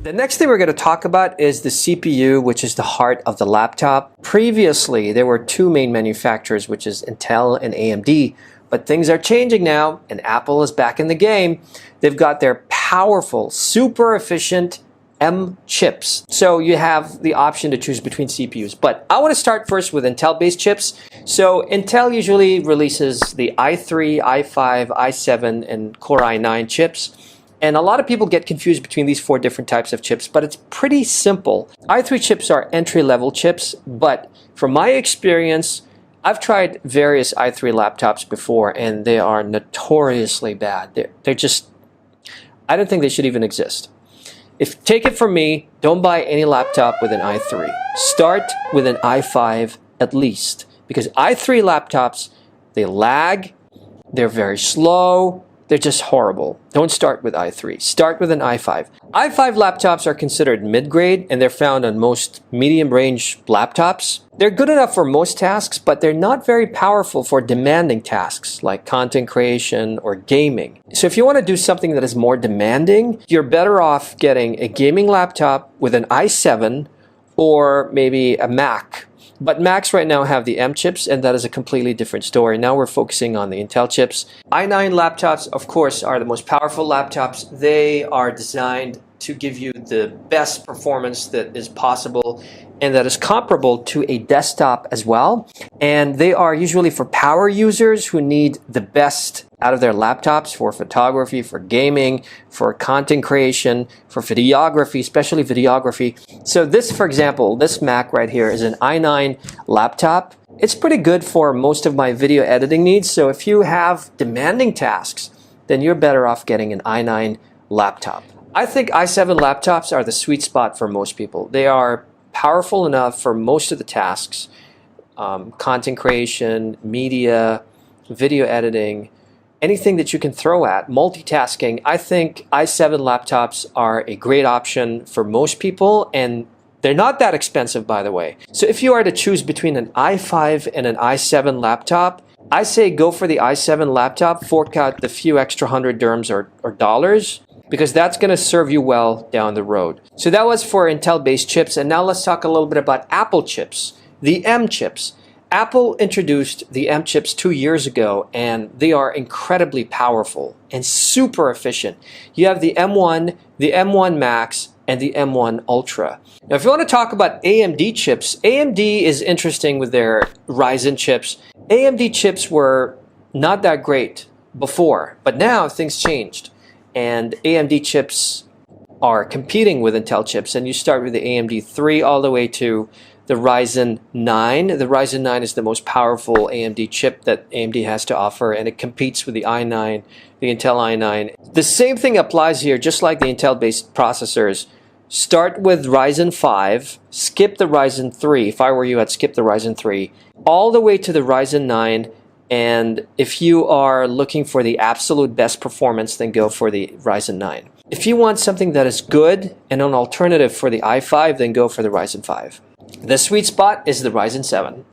The next thing we're going to talk about is the CPU, which is the heart of the laptop. Previously, there were two main manufacturers, which is Intel and AMD, but things are changing now, and Apple is back in the game. They've got their powerful, super efficient M chips. So you have the option to choose between CPUs. But I want to start first with Intel-based chips. So Intel usually releases the i3, i5, i7, and Core i9 chips. And a lot of people get confused between these four different types of chips, but it's pretty simple. i3 chips are entry-level chips, but from my experience, I've tried various i3 laptops before, and they are notoriously bad. They're just, I don't think they should even exist. Take it from me, don't buy any laptop with an i3. Start with an i5 at least, because i3 laptops, they lag, they're very slow, they're just horrible. Don't start with i3. Start with an i5. i5 laptops are considered mid-grade, and they're found on most medium-range laptops. They're good enough for most tasks, but they're not very powerful for demanding tasks like content creation or gaming. So if you want to do something that is more demanding, you're better off getting a gaming laptop with an i7 or maybe a Mac. But Macs right now have the M chips, and that is a completely different story. Now we're focusing on the Intel chips. i9 laptops, of course, are the most powerful laptops. They are designed to give you the best performance that is possible and that is comparable to a desktop as well. And they are usually for power users who need the best out of their laptops for photography, for gaming, for content creation, for videography, especially videography. So this, for example, this Mac right here is an i9 laptop. It's pretty good for most of my video editing needs. So if you have demanding tasks, then you're better off getting an i9 laptop. I think i7 laptops are the sweet spot for most people. They are powerful enough for most of the tasks, content creation, media, video editing, anything that you can throw at, multitasking. I think i7 laptops are a great option for most people, and they're not that expensive, by the way. So if you are to choose between an i5 and an i7 laptop, I say go for the i7 laptop, fork out the few extra 100 dirhams or dollars, because that's going to serve you well down the road. So that was for Intel-based chips, and now let's talk a little bit about Apple chips, the M chips. Apple introduced the M chips 2 years ago, and they are incredibly powerful and super efficient. You have the M1, the M1 Max, and the M1 Ultra. Now, if you want to talk about AMD chips, AMD is interesting with their Ryzen chips. AMD chips were not that great before, but now things changed. And AMD chips are competing with Intel chips, and you start with the AMD 3 all the way to the Ryzen 9. The Ryzen 9 is the most powerful AMD chip that AMD has to offer, and it competes with the i9, the Intel i9. The same thing applies here, just like the Intel-based processors. Start with Ryzen 5, skip the Ryzen 3. If I were you, I'd skip the Ryzen 3, all the way to the Ryzen 9. And if you are looking for the absolute best performance, then go for the Ryzen 9. If you want something that is good and an alternative for the i5, then go for the Ryzen 5. The sweet spot is the Ryzen 7.